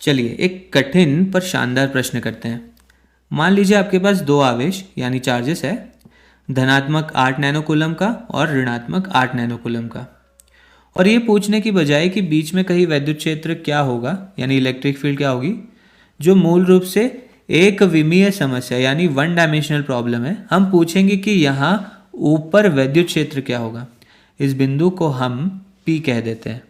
चलिए एक कठिन पर शानदार प्रश्न करते हैं। मान लीजिए आपके पास दो आवेश यानी चार्जेस है, धनात्मक 8 नैनोकूलम का और ऋणात्मक 8 नैनोकूलम का। और ये पूछने की बजाय कि बीच में कहीं वैद्युत क्षेत्र क्या होगा यानी इलेक्ट्रिक फील्ड क्या होगी, जो मूल रूप से एक विमीय समस्या यानी वन डायमेंशनल प्रॉब्लम है, हम पूछेंगे कि यहाँ ऊपर वैद्युत क्षेत्र क्या होगा। इस बिंदु को हम P कह देते हैं।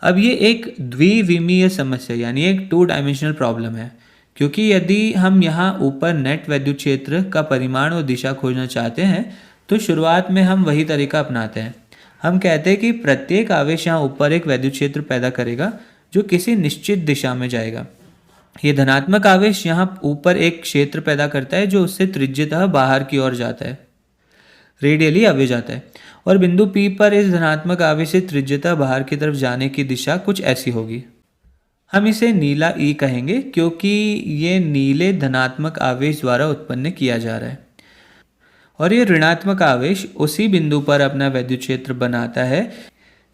अब ये एक द्विविमीय समस्या यानी एक टू डायमेंशनल प्रॉब्लम है, क्योंकि यदि हम यहाँ ऊपर नेट वैद्युत क्षेत्र का परिमाण और दिशा खोजना चाहते हैं तो शुरुआत में हम वही तरीका अपनाते हैं। हम कहते हैं कि प्रत्येक आवेश यहाँ ऊपर एक वैद्युत क्षेत्र पैदा करेगा जो किसी निश्चित दिशा में जाएगा। ये धनात्मक आवेश यहाँ ऊपर एक क्षेत्र पैदा करता है जो उससे त्रिज्यतः बाहर की ओर जाता है, रेडियली अवे जाता है। और बिंदु P पर इस धनात्मक आवेश से त्रिज्यता बाहर की तरफ जाने की दिशा कुछ ऐसी होगी। हम इसे नीला E कहेंगे क्योंकि ये नीले धनात्मक आवेश द्वारा उत्पन्न किया जा रहा है। और ये ऋणात्मक आवेश उसी बिंदु पर अपना वैद्युत क्षेत्र बनाता है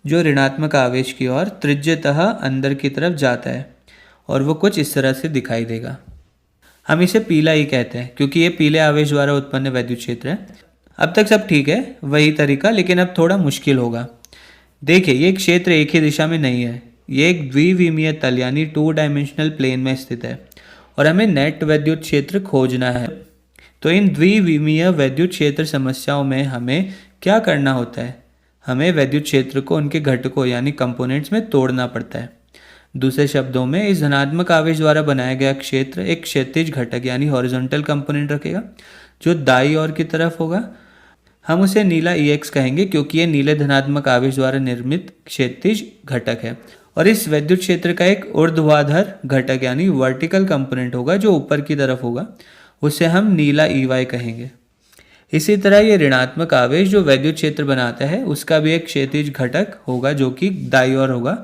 जो ऋणात्मक आवेश की ओर त्रिज्यतः अंदर की तरफ जाता है, और वो कुछ इस तरह से दिखाई देगा। हम इसे पीला E कहते हैं क्योंकि ये पीले आवेश द्वारा उत्पन्न वैद्युत क्षेत्र है। अब तक सब ठीक है, वही तरीका, लेकिन अब थोड़ा मुश्किल होगा। देखिए ये क्षेत्र एक ही दिशा में नहीं है, ये एक द्विविमीय तल यानी टू डायमेंशनल प्लेन में स्थित है और हमें नेट वैद्युत क्षेत्र खोजना है। तो इन द्विविमीय वैद्युत क्षेत्र समस्याओं में हमें क्या करना होता है? हमें वैद्युत क्षेत्र को उनके घटकों यानी कंपोनेंट्स में तोड़ना पड़ता है। दूसरे शब्दों में इस धनात्मक आवेश द्वारा बनाया गया क्षेत्र एक क्षैतिज घटक यानी हॉरिजॉन्टल कंपोनेंट रखेगा जो दाईं ओर की तरफ होगा। हम उसे नीला EX कहेंगे क्योंकि ये नीले धनात्मक आवेश द्वारा निर्मित क्षैतिज घटक है। और इस वैद्युत क्षेत्र का एक ऊर्ध्वाधर घटक यानी वर्टिकल कंपोनेंट होगा जो ऊपर की तरफ होगा, उसे हम नीला EY कहेंगे। इसी तरह ये ऋणात्मक आवेश जो वैद्युत क्षेत्र बनाता है उसका भी एक क्षैतिज घटक होगा जो कि दाईं ओर होगा,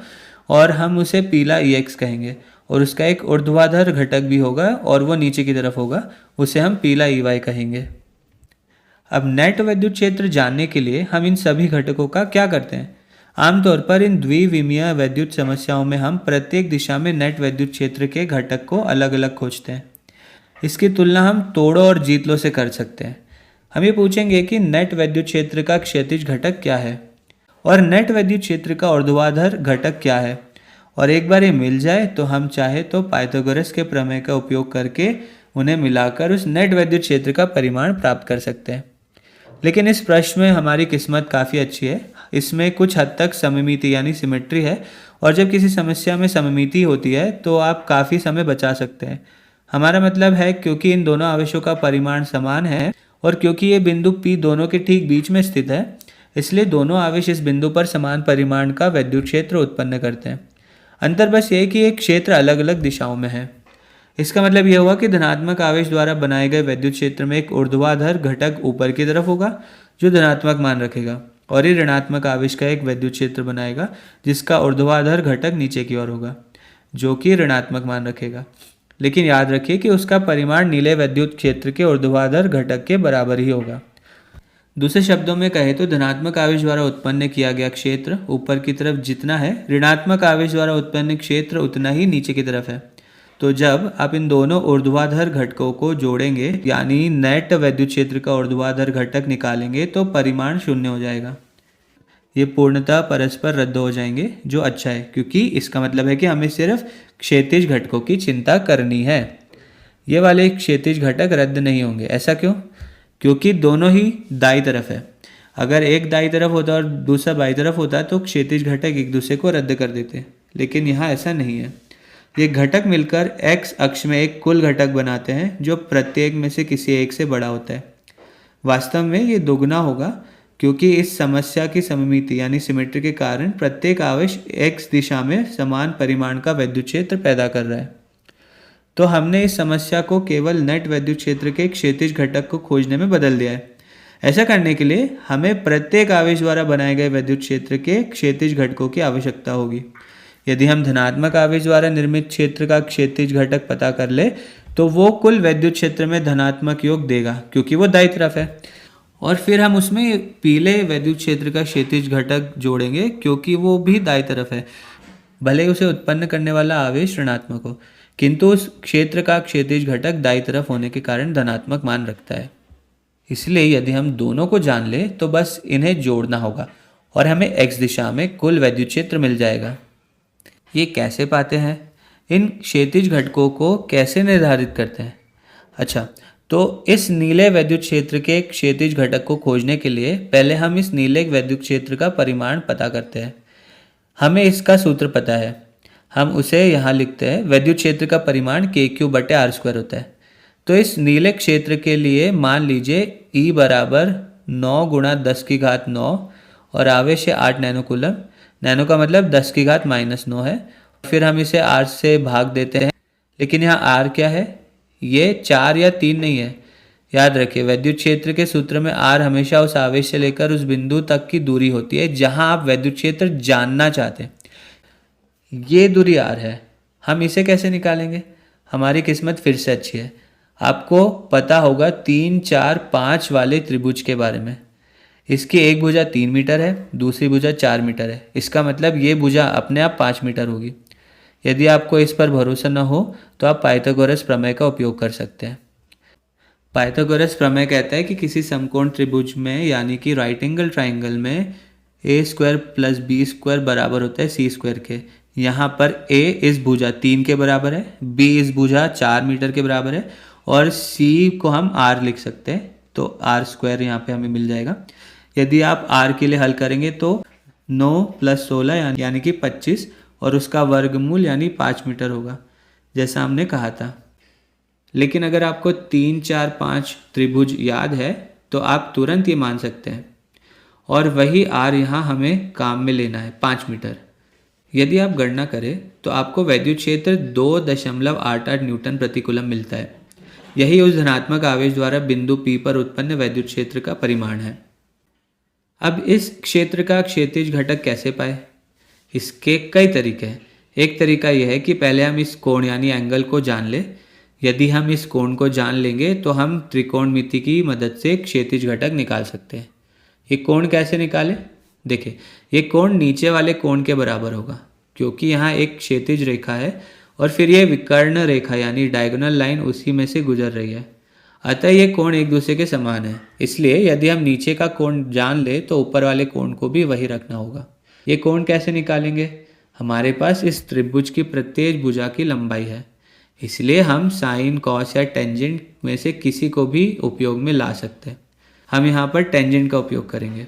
और हम उसे पीला EX कहेंगे। और उसका एक ऊर्ध्वाधर घटक भी होगा और वो नीचे की तरफ होगा, उसे हम पीला EY कहेंगे। अब नेट वैद्युत क्षेत्र जानने के लिए हम इन सभी घटकों का क्या करते हैं? आमतौर पर इन द्विविमीय वैद्युत समस्याओं में हम प्रत्येक दिशा में नेट वैद्युत क्षेत्र के घटक को अलग अलग खोजते हैं। इसकी तुलना हम तोड़ो और जीत लो से कर सकते हैं। हम ये पूछेंगे कि नेट वैद्युत क्षेत्र का क्षैतिज घटक क्या है और नेट वैद्युत क्षेत्र का ऊर्ध्वाधर घटक क्या है, और एक बार ये मिल जाए तो हम चाहे तो पाइथागोरस के प्रमेय का उपयोग करके उन्हें मिलाकर उस नेट वैद्युत क्षेत्र का परिमाण प्राप्त कर सकते हैं। लेकिन इस प्रश्न में हमारी किस्मत काफ़ी अच्छी है, इसमें कुछ हद तक सममिति यानी सिमेट्री है, और जब किसी समस्या में सममिति होती है तो आप काफ़ी समय बचा सकते हैं। हमारा मतलब है क्योंकि इन दोनों आवेशों का परिमाण समान है और क्योंकि ये बिंदु P दोनों के ठीक बीच में स्थित है, इसलिए दोनों आवेश इस बिंदु पर समान परिमाण का वैद्युत क्षेत्र उत्पन्न करते हैं। अंतर बस ये कि एक क्षेत्र अलग अलग दिशाओं में है। इसका मतलब यह हुआ कि धनात्मक आवेश द्वारा बनाए गए वैद्युत क्षेत्र में एक ऊर्ध्वाधर घटक ऊपर की तरफ होगा जो धनात्मक मान रखेगा, और ये ऋणात्मक आवेश का एक वैद्युत क्षेत्र बनाएगा जिसका ऊर्ध्वाधर घटक नीचे की ओर होगा जो कि ऋणात्मक मान रखेगा। लेकिन याद रखिए कि उसका परिमाण नीले वैद्युत क्षेत्र के ऊर्ध्वाधर घटक के बराबर ही होगा। दूसरे शब्दों में कहे तो धनात्मक आवेश द्वारा उत्पन्न किया गया क्षेत्र ऊपर की तरफ जितना है, ऋणात्मक आवेश द्वारा उत्पन्न क्षेत्र उतना ही नीचे की तरफ है। तो जब आप इन दोनों ऊर्ध्वाधर घटकों को जोड़ेंगे यानी नेट वैद्युत क्षेत्र का ऊर्ध्वाधर घटक निकालेंगे तो परिमाण शून्य हो जाएगा। ये पूर्णतः परस्पर रद्द हो जाएंगे, जो अच्छा है क्योंकि इसका मतलब है कि हमें सिर्फ क्षैतिज घटकों की चिंता करनी है। ये वाले क्षैतिज घटक रद्द नहीं होंगे। ऐसा क्यों? क्योंकि दोनों ही दाईं तरफ है। अगर एक दाईं तरफ होता और दूसरा बाईं तरफ होता तो क्षैतिज घटक एक दूसरे को रद्द कर देते, लेकिन यहाँ ऐसा नहीं है। ये घटक मिलकर x अक्ष में एक कुल घटक बनाते हैं जो प्रत्येक में से किसी एक से बड़ा होता है। वास्तव में ये दोगुना होगा क्योंकि इस समस्या की सममिति यानी सिमेट्री के कारण प्रत्येक आवेश x दिशा में समान परिमाण का वैद्युत क्षेत्र पैदा कर रहा है। तो हमने इस समस्या को केवल नेट वैद्युत क्षेत्र के क्षैतिज घटक को खोजने में बदल दिया है। ऐसा करने के लिए हमें प्रत्येक आवेश द्वारा बनाए गए वैद्युत क्षेत्र के क्षैतिज घटकों की आवश्यकता होगी। यदि हम धनात्मक आवेश द्वारा निर्मित क्षेत्र का क्षैतिज घटक पता कर ले तो वो कुल वैद्युत क्षेत्र में धनात्मक योग देगा क्योंकि वो दाईं तरफ है, और फिर हम उसमें पीले वैद्युत क्षेत्र का क्षैतिज घटक जोड़ेंगे क्योंकि वो भी दाईं तरफ है। भले ही उसे उत्पन्न करने वाला आवेश ऋणात्मक हो, किंतु उस क्षेत्र का क्षैतिज घटक दायीं तरफ होने के कारण धनात्मक मान रखता है। इसलिए यदि हम दोनों को जान लें तो बस इन्हें जोड़ना होगा और हमें x दिशा में कुल विद्युत क्षेत्र मिल जाएगा। ये कैसे पाते हैं? इन क्षैतिज घटकों को कैसे निर्धारित करते हैं? अच्छा, तो इस नीले विद्युत क्षेत्र के क्षैतिज घटक को खोजने के लिए पहले हम इस नीले विद्युत क्षेत्र का परिमाण पता करते हैं। हमें इसका सूत्र पता है, हम उसे यहाँ लिखते हैं। विद्युत क्षेत्र का परिमाण k3/r² होता है। तो इस नीले क्षेत्र के लिए मान लीजिए E बराबर 9 गुणा 10⁹ और आवेश है 8 नैनो कूलम। नैनो का मतलब 10⁻⁻9 है। फिर हम इसे r से भाग देते हैं, लेकिन यहाँ r क्या है? ये 4 या 3 नहीं है। याद रखिए, विद्युत क्षेत्र के सूत्र में r हमेशा उस आवेश से लेकर उस बिंदु तक की दूरी होती है जहां आप विद्युत क्षेत्र जानना चाहते हैं। ये दूरी r है। हम इसे कैसे निकालेंगे? हमारी किस्मत फिर से अच्छी है, आपको पता होगा 3, 4, 5 वाले त्रिभुज के बारे में। इसकी एक भुजा 3 मीटर है, दूसरी भुजा 4 मीटर है। इसका मतलब ये भुजा अपने आप 5 मीटर होगी। यदि आपको इस पर भरोसा न हो तो आप पाइथागोरस प्रमेय का उपयोग कर सकते हैं। पाइथागोरस प्रमेय कहता है कि किसी समकोण त्रिभुज में यानी कि राइट एंगल ट्राइंगल में a² + b² बराबर होता है c² के। यहाँ पर a इस भुजा 3 के बराबर है, b इस भुजा 4 मीटर के बराबर है और c को हम r लिख सकते हैं। तो r² यहाँ पे हमें मिल जाएगा। यदि आप r के लिए हल करेंगे तो 9 + 16 यानी कि 25 और उसका वर्गमूल यानी 5 मीटर होगा, जैसा हमने कहा था। लेकिन अगर आपको 3, 4, 5 त्रिभुज याद है तो आप तुरंत ये मान सकते हैं। और वही r यहाँ हमें काम में लेना है, 5 मीटर। यदि आप गणना करें तो आपको विद्युत क्षेत्र 2.88 न्यूटन प्रति कूलम मिलता है। यही उस धनात्मक आवेश द्वारा बिंदु P पर उत्पन्न विद्युत क्षेत्र का परिमाण है। अब इस क्षेत्र का क्षैतिज घटक कैसे पाए? इसके कई तरीके हैं। एक तरीका यह है कि पहले हम इस कोण यानी एंगल को जान लें। यदि हम इस कोण को जान लेंगे तो हम त्रिकोणमिति की मदद से क्षैतिज घटक निकाल सकते हैं। ये कोण कैसे निकालें? देखिए, ये कोण नीचे वाले कोण के बराबर होगा, क्योंकि यहाँ एक क्षैतिज रेखा है और फिर ये विकर्ण रेखा यानी डायगोनल लाइन उसी में से गुजर रही है। अतः ये कोण एक दूसरे के समान है। इसलिए यदि हम नीचे का कोण जान ले तो ऊपर वाले कोण को भी वही रखना होगा। ये कोण कैसे निकालेंगे? हमारे पास इस त्रिभुज की प्रत्येक भुजा की लंबाई है, इसलिए हम साइन, कॉस या टेंजेंट में से किसी को भी उपयोग में ला सकते हैं। हम यहाँ पर टेंजेंट का उपयोग करेंगे।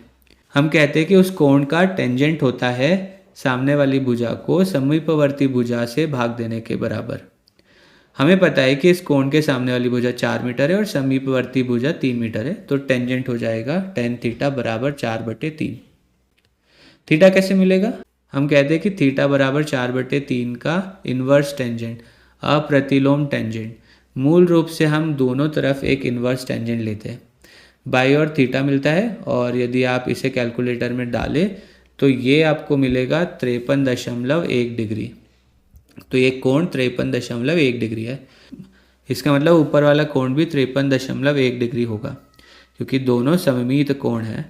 हम कहते हैं कि उस कोण का टेंजेंट होता है सामने वाली भुजा को समीपवर्ती भुजा से भाग देने के बराबर। हमें पता है कि इस कोण के सामने वाली भुजा 4 मीटर है और समीपवर्ती भुजा 3 मीटर है, तो टेंजेंट हो जाएगा tan थीटा बराबर 4/3। थीटा कैसे मिलेगा? हम कहते हैं कि थीटा बराबर 4/3 का इन्वर्स टेंजेंट, अप्रतिलोम टेंजेंट। मूल रूप से हम दोनों तरफ एक इन्वर्स टेंजेंट लेते हैं। बाई और थीटा मिलता है और यदि आप इसे कैलकुलेटर में डालें तो ये आपको मिलेगा 53.1 डिग्री। तो ये कोण 53.1 डिग्री है। इसका मतलब ऊपर वाला कोण भी 53.1 डिग्री होगा, क्योंकि दोनों सममित कोण हैं।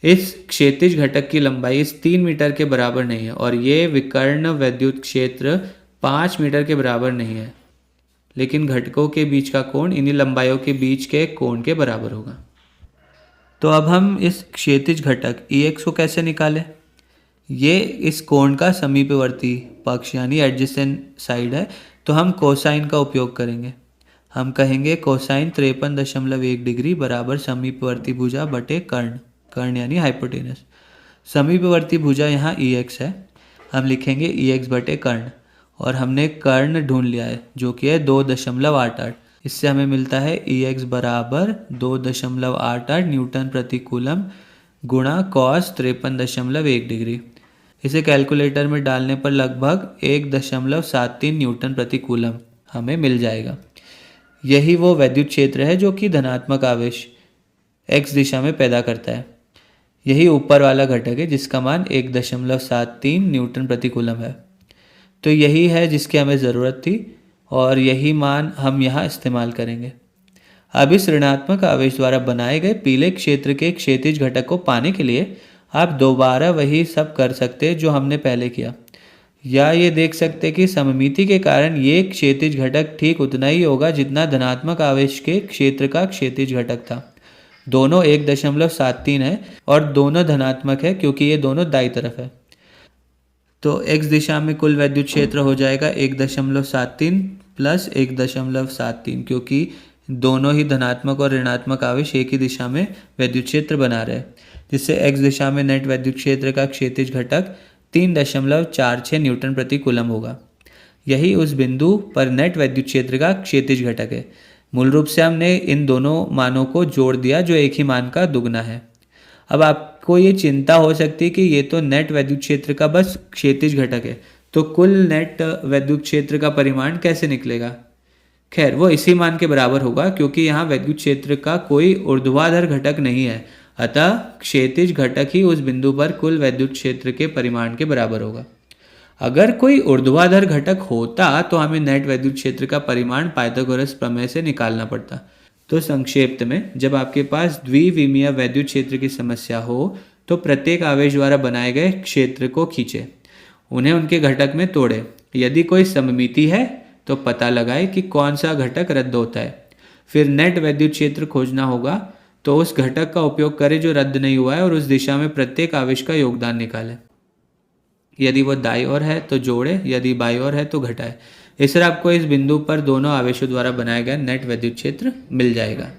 इस क्षैतिज घटक की लंबाई इस 3 मीटर के बराबर नहीं है और ये विकर्ण विद्युत क्षेत्र 5 मीटर के बराबर नहीं है, लेकिन घटकों के बीच का कोण इन्हीं लंबाइयों के बीच के कोण के बराबर होगा। तो अब हम इस क्षैतिज घटक EX को कैसे निकालें? ये इस कोण का समीपवर्ती पक्ष यानी एडजेसेंट साइड है, तो हम कोसाइन का उपयोग करेंगे। हम कहेंगे कोसाइन 53.1 डिग्री बराबर समीपवर्ती भुजा बटे कर्ण, कर्ण यानी हाइपोटेनस। समीपवर्ती भुजा यहाँ EX है, हम लिखेंगे EX बटे कर्ण और हमने कर्ण ढूंढ लिया है जो कि है 2.88। इससे हमें मिलता है EX बराबर 2.88 न्यूटन प्रति कूलम गुणा कॉस 53.1 डिग्री। इसे कैलकुलेटर में डालने पर लगभग 1.73 न्यूटन प्रति कूलम हमें मिल जाएगा। यही वो विद्युत क्षेत्र है जो कि धनात्मक आवेश x दिशा में पैदा करता है। यही ऊपर वाला घटक है जिसका मान 1.73 न्यूटन प्रति कूलम है। तो यही है जिसकी हमें ज़रूरत थी और यही मान हम यहाँ इस्तेमाल करेंगे। अब इस ऋणात्मक आवेश द्वारा बनाए गए पीले क्षेत्र के क्षैतिज घटक को पाने के लिए आप दोबारा वही सब कर सकते हैं जो हमने पहले किया। या ये देख सकते हैं कि सममिति के कारण ये क्षैतिज घटक ठीक उतना ही होगा जितना धनात्मक आवेश के क्षेत्र का क्षैतिज घटक था। दोनों 1.73 है और दोनों धनात्मक है क्योंकि ये दोनों दाईं तरफ है। तो x दिशा में कुल वैद्युत क्षेत्र हो जाएगा 1.73 प्लस 1.73, क्योंकि दोनों ही धनात्मक और ऋणात्मक आवेश एक ही दिशा में वैद्युत क्षेत्र बना रहे, जिससे x दिशा में नेट वैद्युत क्षेत्र का क्षैतिज घटक 3.46 न्यूटन प्रति कूलम होगा। यही उस बिंदु पर नेट वैद्युत क्षेत्र का क्षैतिज घटक है। मूल रूप से हमने इन दोनों मानों को जोड़ दिया जो एक ही मान का दुगना है। अब आपको ये चिंता हो सकती है कि ये तो नेट वैद्युत क्षेत्र का बस क्षैतिज घटक है, तो कुल नेट वैद्युत क्षेत्र का परिमाण कैसे निकलेगा? खैर, वो इसी मान के बराबर होगा क्योंकि यहाँ वैद्युत क्षेत्र का कोई ऊर्ध्वाधर घटक नहीं है, अतः क्षैतिज घटक ही उस बिंदु पर कुल वैद्युत क्षेत्र के परिमाण के बराबर होगा। अगर कोई ऊर्ध्वाधर घटक होता तो हमें नेट वैद्युत क्षेत्र का परिमाण पाइथागोरस प्रमेय से निकालना पड़ता। तो संक्षेप में, जब आपके पास द्विविमीय वैद्युत क्षेत्र की समस्या हो तो प्रत्येक आवेश द्वारा बनाए गए क्षेत्र को खींचे, उन्हें उनके घटक में तोड़े। यदि कोई सममिति है तो पता लगाए कि कौन सा घटक रद्द होता है। फिर नेट वैद्युत क्षेत्र खोजना होगा, तो उस घटक का उपयोग करें जो रद्द नहीं हुआ है और उस दिशा में प्रत्येक आवेश का योगदान निकालें। यदि वो दाईं ओर है तो जोड़े, यदि बाईं ओर है तो घटाए। इस तरह आपको इस बिंदु पर दोनों आवेशों द्वारा बनाया गया नेट वैद्युत क्षेत्र मिल जाएगा।